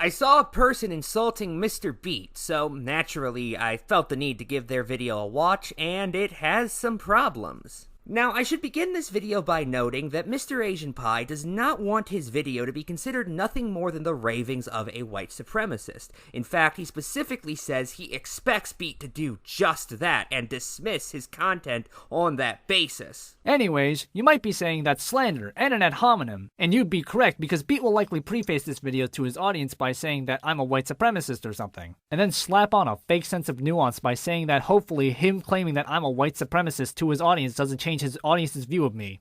I saw a person insulting Mr. Beat, so naturally I felt the need to give their video a watch, and it has some problems. Now, I should begin this video by noting that MrAsianPie does not want his video to be considered nothing more than the ravings of a white supremacist. In fact, he specifically says he expects Beat to do just that and dismiss his content on that basis. Anyways, you might be saying that's slander and an ad hominem, and you'd be correct because Beat will likely preface this video to his audience by saying that I'm a white supremacist or something, and then slap on a fake sense of nuance by saying that hopefully him claiming that I'm a white supremacist to his audience doesn't change his audience's view of me.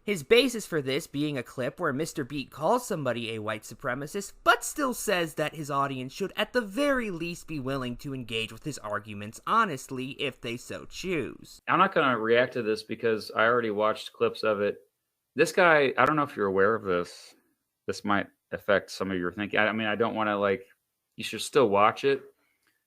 His basis for this being a clip where Mr. Beat calls somebody a white supremacist, but still says that his audience should at the very least be willing to engage with his arguments honestly if they so choose. I'm not going to react to this because I already watched clips of it. This guy, I don't know if you're aware of this. This might affect some of your thinking. I mean, I don't want to you should still watch it.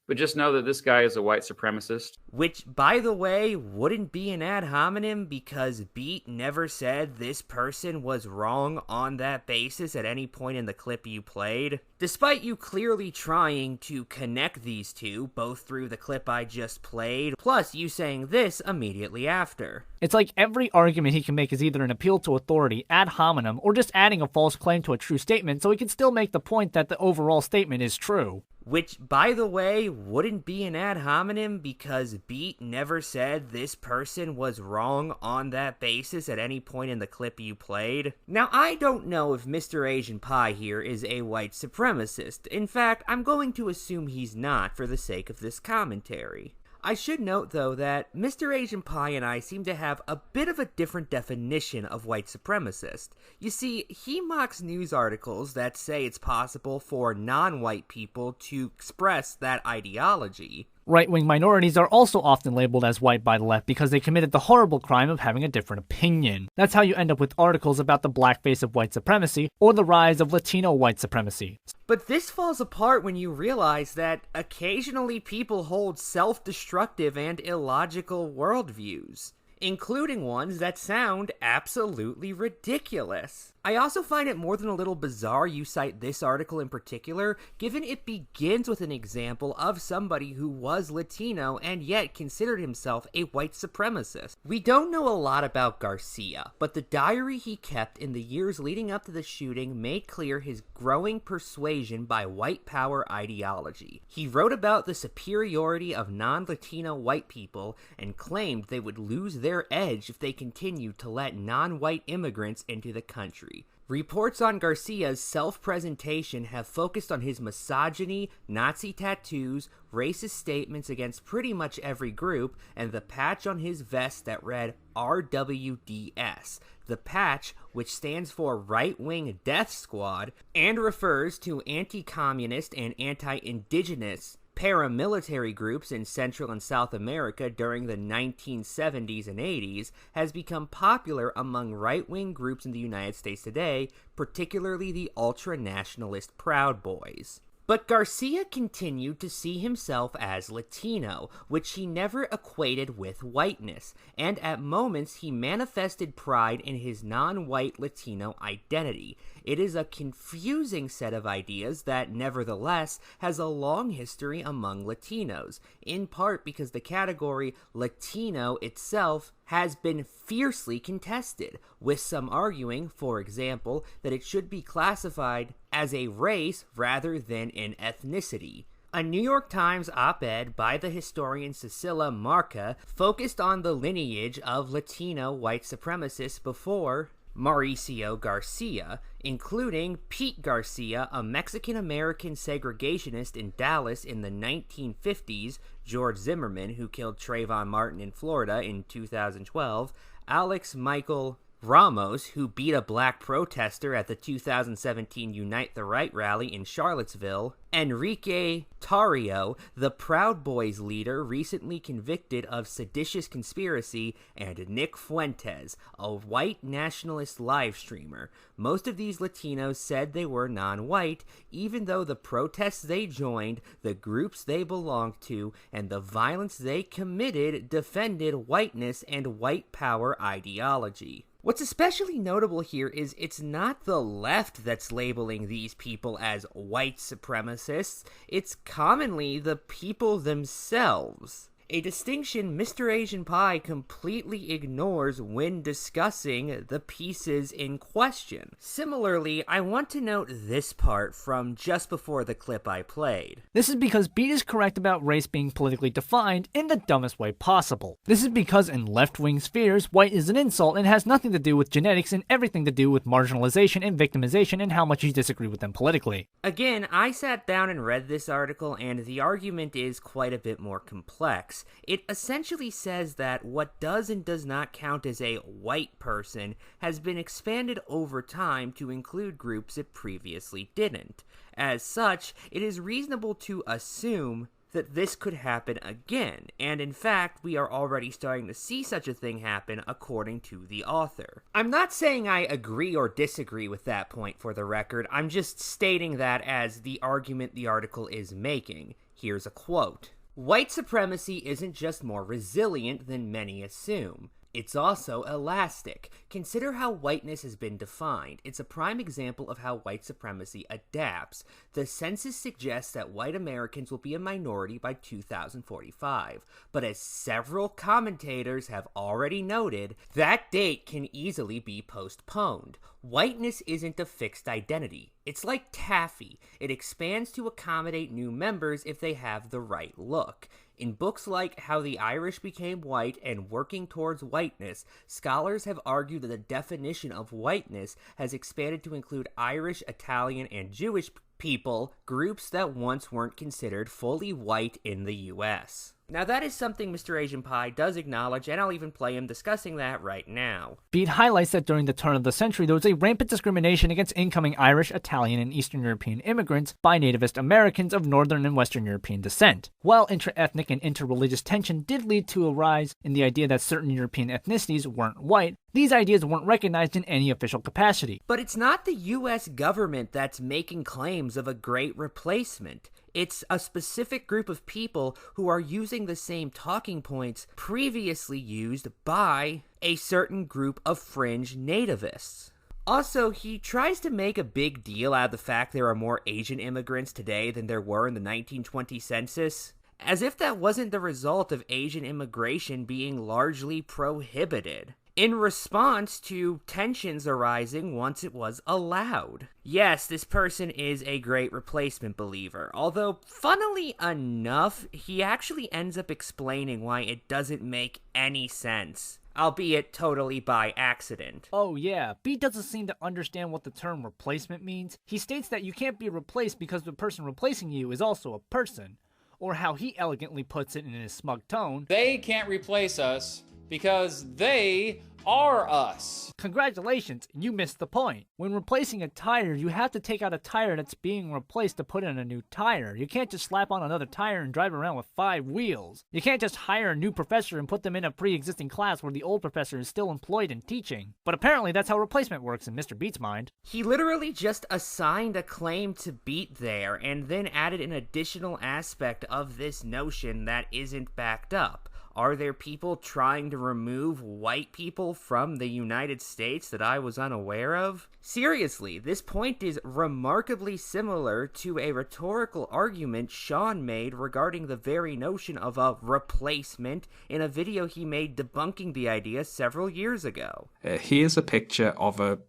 But just know that this guy is a white supremacist. Which, by the way, wouldn't be an ad hominem because Beat never said this person was wrong on that basis at any point in the clip you played. Despite you clearly trying to connect these two, both through the clip I just played, plus you saying this immediately after. It's like every argument he can make is either an appeal to authority, ad hominem, or just adding a false claim to a true statement so he can still make the point that the overall statement is true. Which, by the way, wouldn't be an ad hominem because Beat never said this person was wrong on that basis at any point in the clip you played. Now, I don't know if MrAsianPie here is a white supremacist. In fact, I'm going to assume he's not for the sake of this commentary. I should note, though, that MrAsianPie and I seem to have a bit of a different definition of white supremacist. You see, he mocks news articles that say it's possible for non-white people to express that ideology. Right-wing minorities are also often labeled as white by the left because they committed the horrible crime of having a different opinion. That's how you end up with articles about the blackface of white supremacy or the rise of Latino white supremacy. But this falls apart when you realize that occasionally people hold self-destructive and illogical worldviews, including ones that sound absolutely ridiculous. I also find it more than a little bizarre you cite this article in particular, given it begins with an example of somebody who was Latino and yet considered himself a white supremacist. We don't know a lot about Garcia, but the diary he kept in the years leading up to the shooting made clear his growing persuasion by white power ideology. He wrote about the superiority of non-Latino white people and claimed they would lose their edge if they continued to let non-white immigrants into the country. Reports on Garcia's self-presentation have focused on his misogyny, Nazi tattoos, racist statements against pretty much every group, and the patch on his vest that read RWDS. The patch, which stands for Right Wing Death Squad, and refers to anti-communist and anti-indigenous paramilitary groups in Central and South America during the 1970s and 80s, has become popular among right-wing groups in the United States today, particularly the ultra-nationalist Proud Boys. But Garcia continued to see himself as Latino, which he never equated with whiteness, and at moments he manifested pride in his non-white Latino identity. It is a confusing set of ideas that, nevertheless, has a long history among Latinos, in part because the category Latino itself has been fiercely contested, with some arguing, for example, that it should be classified as a race rather than an ethnicity. A New York Times op-ed by the historian Cecilia Marca focused on the lineage of Latino white supremacists before Mauricio Garcia, including Pete Garcia, a Mexican-American segregationist in Dallas in the 1950s, George Zimmerman, who killed Trayvon Martin in Florida in 2012, Alex Michael Ramos, who beat a black protester at the 2017 Unite the Right rally in Charlottesville, Enrique Tarrio, the Proud Boys leader recently convicted of seditious conspiracy, and Nick Fuentes, a white nationalist live streamer. Most of these Latinos said they were non-white, even though the protests they joined, the groups they belonged to, and the violence they committed defended whiteness and white power ideology. What's especially notable here is it's not the left that's labeling these people as white supremacists, it's commonly the people themselves. A distinction MrAsianPie completely ignores when discussing the pieces in question. Similarly, I want to note this part from just before the clip I played. This is because Beat is correct about race being politically defined in the dumbest way possible. This is because in left-wing spheres, white is an insult and has nothing to do with genetics and everything to do with marginalization and victimization and how much you disagree with them politically. Again, I sat down and read this article, and the argument is quite a bit more complex. It essentially says that what does and does not count as a white person has been expanded over time to include groups it previously didn't. As such, it is reasonable to assume that this could happen again, and in fact, we are already starting to see such a thing happen according to the author. I'm not saying I agree or disagree with that point for the record, I'm just stating that as the argument the article is making. Here's a quote. White supremacy isn't just more resilient than many assume. It's also elastic. Consider how whiteness has been defined. It's a prime example of how white supremacy adapts. The census suggests that white Americans will be a minority by 2045, but as several commentators have already noted, that date can easily be postponed. Whiteness isn't a fixed identity. It's like taffy. It expands to accommodate new members if they have the right look. In books like How the Irish Became White and Working Towards Whiteness, scholars have argued that the definition of whiteness has expanded to include Irish, Italian, and Jewish people, groups that once weren't considered fully white in the US. Now that is something MrAsianPie does acknowledge, and I'll even play him discussing that right now. Beat highlights that during the turn of the century there was a rampant discrimination against incoming Irish, Italian, and Eastern European immigrants by nativist Americans of Northern and Western European descent. While intra-ethnic and inter-religious tension did lead to a rise in the idea that certain European ethnicities weren't white, these ideas weren't recognized in any official capacity. But it's not the US government that's making claims of a great replacement. It's a specific group of people who are using the same talking points previously used by a certain group of fringe nativists. Also, he tries to make a big deal out of the fact there are more Asian immigrants today than there were in the 1920 census, as if that wasn't the result of Asian immigration being largely prohibited, in response to tensions arising once it was allowed. Yes, this person is a great replacement believer, although, funnily enough, he actually ends up explaining why it doesn't make any sense, albeit totally by accident. Oh yeah, Beat doesn't seem to understand what the term replacement means. He states that you can't be replaced because the person replacing you is also a person, or how he elegantly puts it in his smug tone, they can't replace us because they are us. Congratulations, you missed the point. When replacing a tire, you have to take out a tire that's being replaced to put in a new tire. You can't just slap on another tire and drive around with 5 wheels. You can't just hire a new professor and put them in a pre-existing class where the old professor is still employed and teaching. But apparently that's how replacement works in Mr. Beat's mind. He literally just assigned a claim to Beat there, and then added an additional aspect of this notion that isn't backed up. Are there people trying to remove white people from the United States that I was unaware of? Seriously, this point is remarkably similar to a rhetorical argument Sean made regarding the very notion of a replacement in a video he made debunking the idea several years ago. Here's a picture of a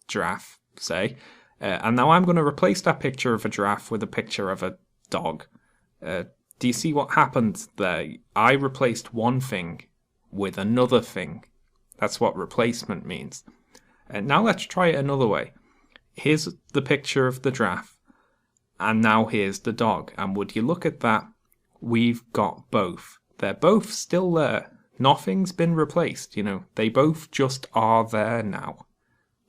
giraffe, say, and now I'm going to replace that picture of a giraffe with a picture of a dog. Do you see what happened there? I replaced one thing with another thing. That's what replacement means. Now let's try it another way. Here's the picture of the giraffe, and now here's the dog. And would you look at that? We've got both. They're both still there. Nothing's been replaced, you know. They both just are there now.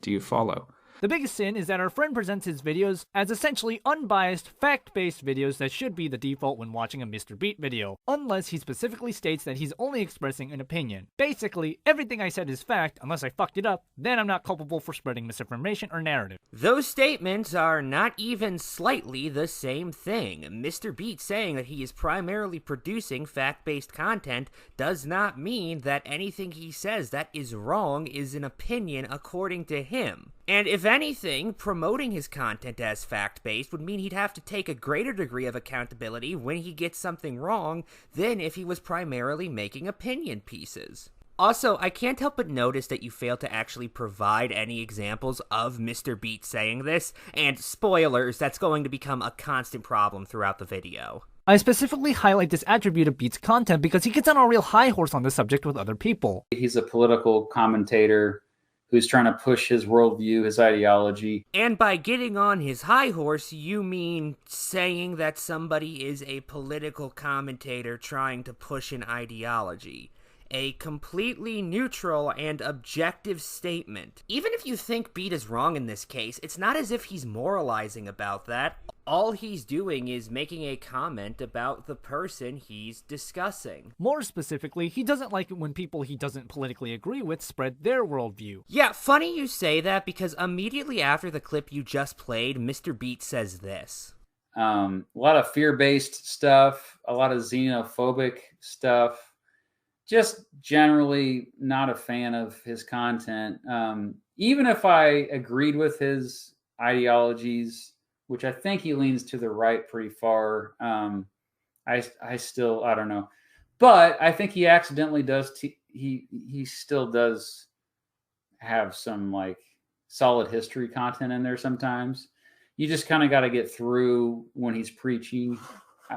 Do you follow? The biggest sin is that our friend presents his videos as essentially unbiased, fact-based videos that should be the default when watching a Mr. Beat video, unless he specifically states that he's only expressing an opinion. Basically, everything I said is fact, unless I fucked it up, then I'm not culpable for spreading misinformation or narrative. Those statements are not even slightly the same thing. Mr. Beat saying that he is primarily producing fact-based content does not mean that anything he says that is wrong is an opinion according to him. And if anything, promoting his content as fact-based would mean he'd have to take a greater degree of accountability when he gets something wrong than if he was primarily making opinion pieces. Also, I can't help but notice that you fail to actually provide any examples of Mr. Beat saying this, and spoilers, that's going to become a constant problem throughout the video. I specifically highlight this attribute of Beat's content because he gets on a real high horse on the subject with other people. He's a political commentator who's trying to push his worldview, his ideology. And by getting on his high horse, you mean saying that somebody is a political commentator trying to push an ideology. A completely neutral and objective statement. Even if you think Beat is wrong in this case, it's not as if he's moralizing about that. All he's doing is making a comment about the person he's discussing. More specifically, he doesn't like it when people he doesn't politically agree with spread their worldview. Yeah, funny you say that because immediately after the clip you just played, Mr. Beat says this. A lot of fear-based stuff, a lot of xenophobic stuff. Just generally not a fan of his content. Even if I agreed with his ideologies, which I think he leans to the right pretty far, I still, I don't know. But I think he accidentally does, he still does have some like solid history content in there sometimes. You just kind of got to get through when he's preaching.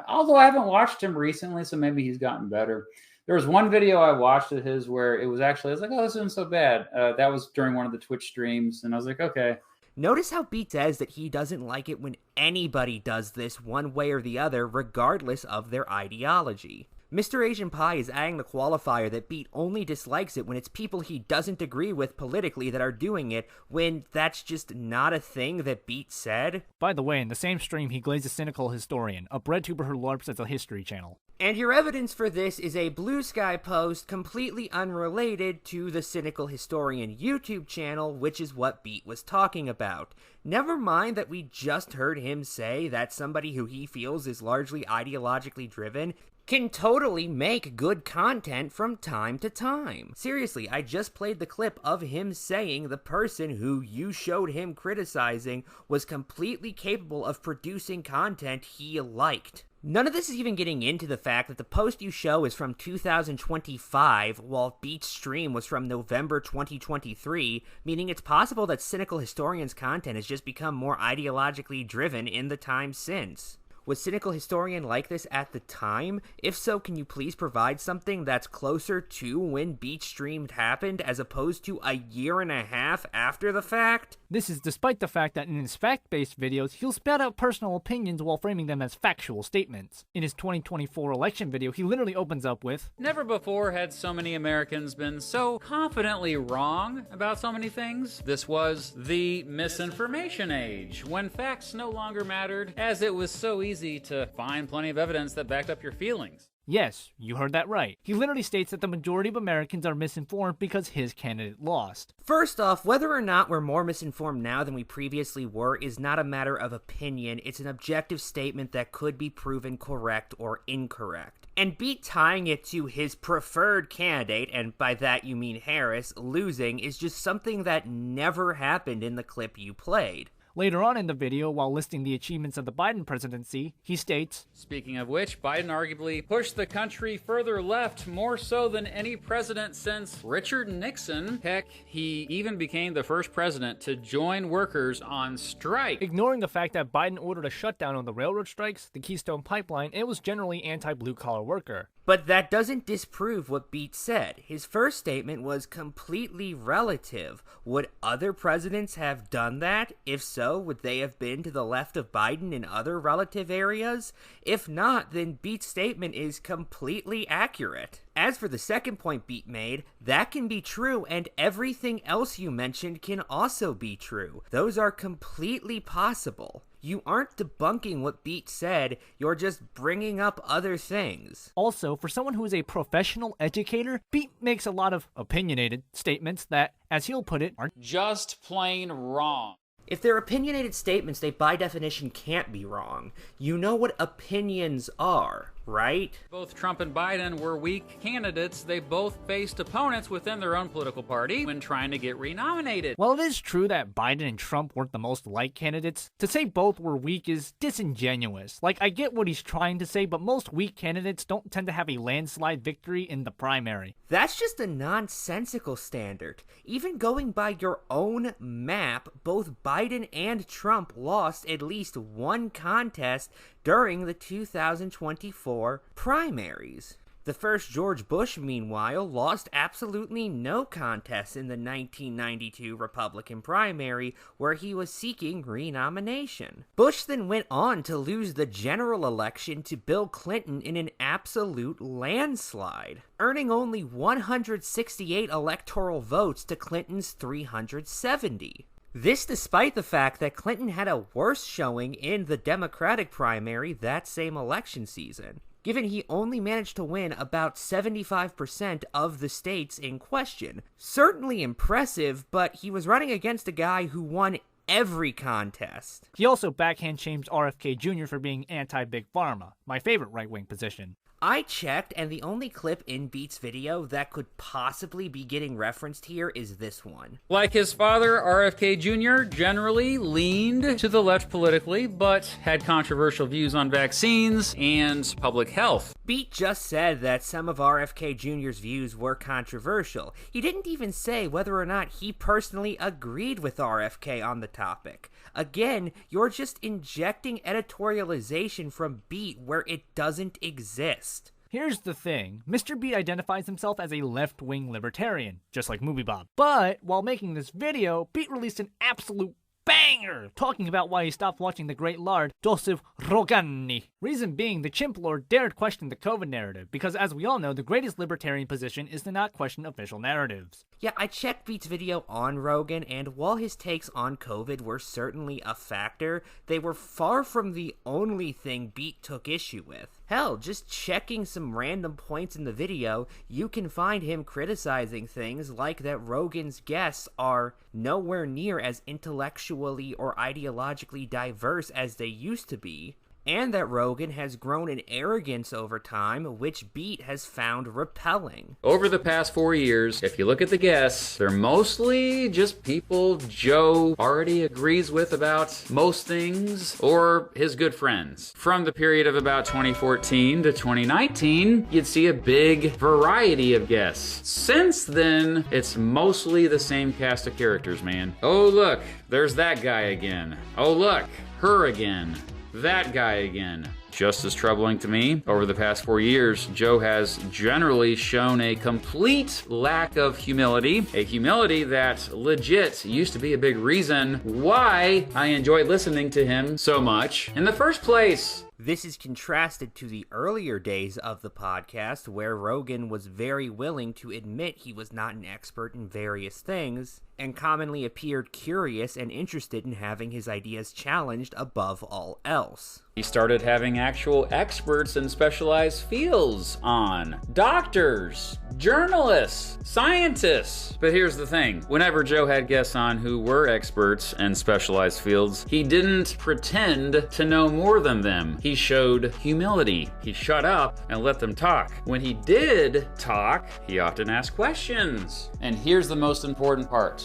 Although I haven't watched him recently, so maybe he's gotten better. There was one video I watched of his where it was actually, I was like, oh, this isn't so bad. That was during one of the Twitch streams, and I was like, okay. Notice how Beat says that he doesn't like it when anybody does this one way or the other, regardless of their ideology. MrAsianPie is adding the qualifier that Beat only dislikes it when it's people he doesn't agree with politically that are doing it, when that's just not a thing that Beat said. By the way, in the same stream, he glazed a cynical historian, a breadtuber who LARPs as a history channel. And your evidence for this is a Blue Sky post completely unrelated to the Cynical Historian YouTube channel, which is what Beat was talking about. Never mind that we just heard him say that somebody who he feels is largely ideologically driven can totally make good content from time to time. Seriously, I just played the clip of him saying the person who you showed him criticizing was completely capable of producing content he liked. None of this is even getting into the fact that the post you show is from 2025, while Beat's stream was from November 2023, meaning it's possible that Cynical Historian's content has just become more ideologically driven in the time since. Was Cynical Historian like this at the time? If so, can you please provide something that's closer to when Beat streamed happened as opposed to a year and a half after the fact? This is despite the fact that in his fact-based videos, he'll spout out personal opinions while framing them as factual statements. In his 2024 election video, he literally opens up with, Never before had so many Americans been so confidently wrong about so many things. This was the misinformation age, when facts no longer mattered, as it was so easy to find plenty of evidence that backed up your feelings. Yes, you heard that right. He literally states that the majority of Americans are misinformed because his candidate lost. First off, whether or not we're more misinformed now than we previously were is not a matter of opinion. It's an objective statement that could be proven correct or incorrect. And Beat tying it to his preferred candidate, and by that you mean Harris, losing is just something that never happened in the clip you played. Later on in the video, while listing the achievements of the Biden presidency, he states, Speaking of which, Biden arguably pushed the country further left more so than any president since Richard Nixon. Heck, he even became the first president to join workers on strike. ignoring the fact that Biden ordered a shutdown on the railroad strikes, the Keystone Pipeline, and was generally anti-blue-collar worker. But that doesn't disprove what Beat said. His first statement was completely relative. Would other presidents have done that? If so, would they have been to the left of Biden in other relative areas? If not, then Beat's statement is completely accurate. As for the second point Beat made, that can be true, and everything else you mentioned can also be true. Those are completely possible. You aren't debunking what Beat said, you're just bringing up other things. Also, for someone who is a professional educator, Beat makes a lot of opinionated statements that, as he'll put it, are just plain wrong. If they're opinionated statements, they by definition can't be wrong. You know what opinions are, right? Both Trump and Biden were weak candidates. They both faced opponents within their own political party when trying to get renominated. While it is true that Biden and Trump weren't the most liked candidates, to say both were weak is disingenuous. Like, I get what he's trying to say, but most weak candidates don't tend to have a landslide victory in the primary. That's just a nonsensical standard. Even going by your own map, both Biden and Trump lost at least one contest during the 2024 primaries. The first George Bush, meanwhile, lost absolutely no contest in the 1992 Republican primary, where he was seeking renomination. Bush then went on to lose the general election to Bill Clinton in an absolute landslide, earning only 168 electoral votes to Clinton's 370. This despite the fact that Clinton had a worse showing in the Democratic primary that same election season, given he only managed to win about 75% of the states in question. Certainly impressive, but he was running against a guy who won every contest. He also backhand shamed RFK Jr. for being anti-Big Pharma, my favorite right-wing position. I checked, and the only clip in Beat's video that could possibly be getting referenced here is this one. Like his father, RFK Jr. generally leaned to the left politically, but had controversial views on vaccines and public health. Beat just said that some of RFK Jr.'s views were controversial. He didn't even say whether or not he personally agreed with RFK on the topic. Again, you're just injecting editorialization from Beat where it doesn't exist. Here's the thing, Mr. Beat identifies himself as a left-wing libertarian, just like Movie Bob. But, while making this video, Beat released an absolute banger talking about why he stopped watching the great lard Joseph Rogani. Reason being, the chimp lord dared question the COVID narrative, because as we all know, the greatest libertarian position is to not question official narratives. Yeah, I checked Beat's video on Rogan, and while his takes on COVID were certainly a factor, they were far from the only thing Beat took issue with. Hell, just checking some random points in the video, you can find him criticizing things like that Rogan's guests are nowhere near as intellectually or ideologically diverse as they used to be, and that Rogan has grown in arrogance over time, which Beat has found repelling. Over the past 4 years, if you look at the guests, they're mostly just people Joe already agrees with about most things, or his good friends. From the period of about 2014 to 2019, you'd see a big variety of guests. Since then, it's mostly the same cast of characters, man. Oh look, there's that guy again. Oh look, her again. That guy again. Just as troubling to me, over the past 4 years, Joe has generally shown a complete lack of humility, a humility that legit used to be a big reason why I enjoyed listening to him so much in the first place. This is contrasted to the earlier days of the podcast, where Rogan was very willing to admit he was not an expert in various things, and commonly appeared curious and interested in having his ideas challenged above all else. He started having actual experts in specialized fields on. Doctors, journalists, scientists. But here's the thing. Whenever Joe had guests on who were experts in specialized fields, he didn't pretend to know more than them. He showed humility. He shut up and let them talk. When he did talk, he often asked questions. And here's the most important part.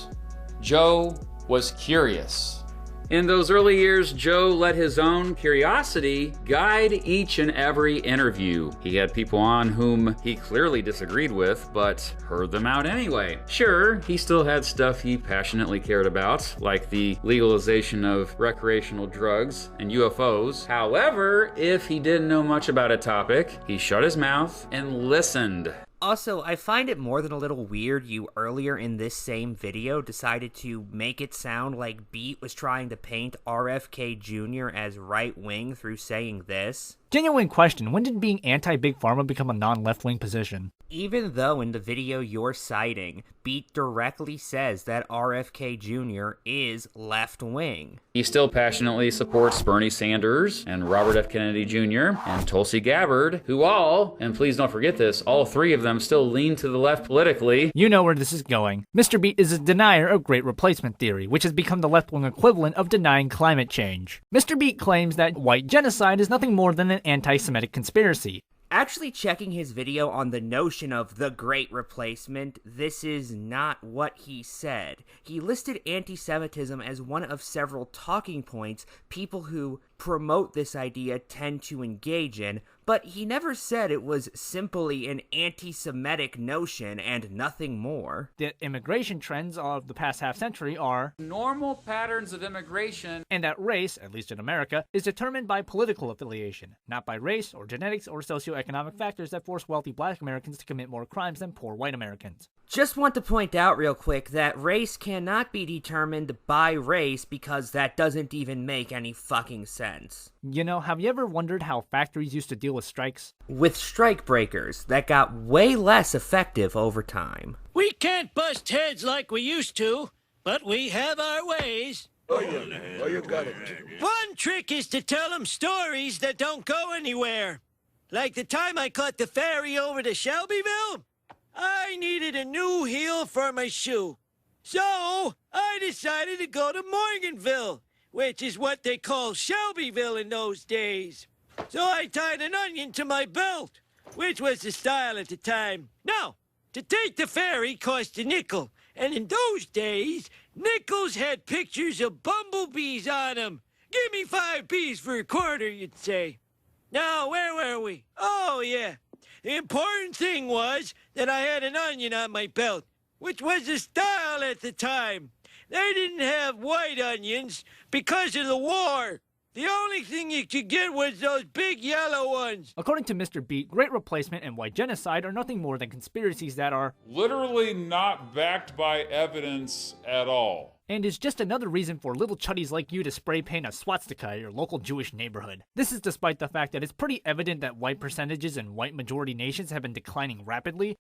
Joe was curious. In those early years, Joe let his own curiosity guide each and every interview. He had people on whom he clearly disagreed with, but heard them out anyway. Sure, he still had stuff he passionately cared about, like the legalization of recreational drugs and UFOs. However, if he didn't know much about a topic, he shut his mouth and listened. Also, I find it more than a little weird you earlier in this same video decided to make it sound like Beat was trying to paint RFK Jr. as right-wing through saying this. Genuine question, when did being anti-Big Pharma become a non-left-wing position? Even though in the video you're citing, Beat directly says that RFK Jr. is left-wing. He still passionately supports Bernie Sanders and Robert F. Kennedy Jr. and Tulsi Gabbard, who all, and please don't forget this, all three of them still lean to the left politically. You know where this is going. Mr. Beat is a denier of Great Replacement theory, which has become the left-wing equivalent of denying climate change. Mr. Beat claims that white genocide is nothing more than an anti-Semitic conspiracy. Actually checking his video on the notion of the Great Replacement, this is not what he said. He listed anti-Semitism as one of several talking points people who promote this idea tend to engage in, but he never said it was simply an anti-Semitic notion and nothing more. The immigration trends of the past half-century are Normal patterns of immigration, and that race, at least in America, is determined by political affiliation, not by race or genetics or socioeconomic factors that force wealthy black Americans to commit more crimes than poor white Americans. Just want to point out real quick that race cannot be determined by race because that doesn't even make any fucking sense. You know, have you ever wondered how factories used to deal with strikes? With strike breakers that got way less effective over time. We can't bust heads like we used to, but we have our ways. You got it. One trick is to tell them stories that don't go anywhere. Like the time I caught the ferry over to Shelbyville. I needed a new heel for my shoe. So, I decided to go to Morganville, which is what they call Shelbyville in those days. So I tied an onion to my belt, which was the style at the time. Now, to take the ferry cost a nickel, and in those days, nickels had pictures of bumblebees on them. Give me 5 B's for a quarter, you'd say. Now, where were we? Oh, yeah. The important thing was that I had an onion on my belt, which was the style at the time. They didn't have white onions because of the war. The only thing you could get was those big yellow ones. According to Mr. Beat, Great Replacement and white genocide are nothing more than conspiracies that are literally not backed by evidence at all. And is just another reason for little chuddies like you to spray paint a swastika at your local Jewish neighborhood. This is despite the fact that it's pretty evident that white percentages in white majority nations have been declining rapidly.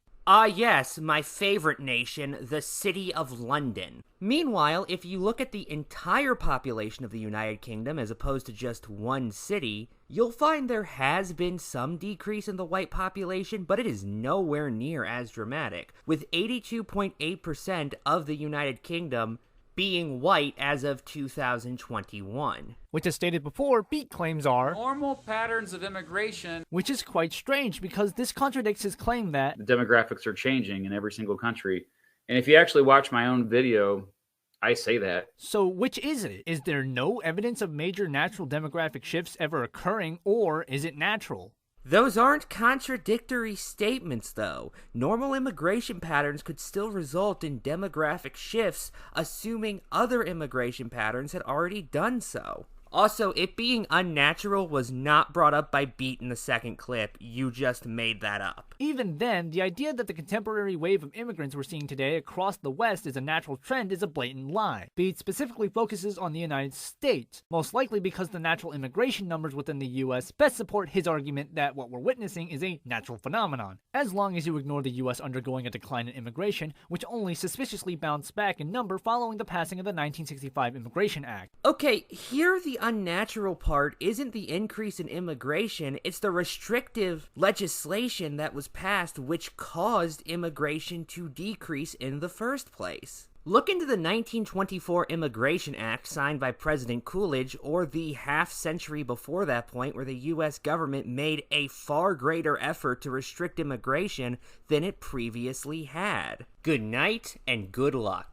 Yes, my favorite nation, the City of London. Meanwhile, if you look at the entire population of the United Kingdom as opposed to just one city, you'll find there has been some decrease in the white population, but it is nowhere near as dramatic, with 82.8% of the United Kingdom being white as of 2021. Which, as stated before, Beat claims are normal patterns of immigration, which is quite strange because this contradicts his claim that The demographics are changing in every single country. And if you actually watch my own video, I say that. So which is it? Is there no evidence of major natural demographic shifts ever occurring, or is it natural? Those aren't contradictory statements, though. Normal immigration patterns could still result in demographic shifts, assuming other immigration patterns had already done so. Also, it being unnatural was not brought up by Beat in the second clip. You just made that up. Even then, the idea that the contemporary wave of immigrants we're seeing today across the West is a natural trend is a blatant lie. Beat specifically focuses on the United States, most likely because the natural immigration numbers within the US best support his argument that what we're witnessing is a natural phenomenon, as long as you ignore the US undergoing a decline in immigration, which only suspiciously bounced back in number following the passing of the 1965 Immigration Act. Okay, here the unnatural part isn't the increase in immigration, it's the restrictive legislation that was passed which caused immigration to decrease in the first place. Look into the 1924 Immigration Act signed by President Coolidge, or the half-century before that point where the US government made a far greater effort to restrict immigration than it previously had. Good night and good luck.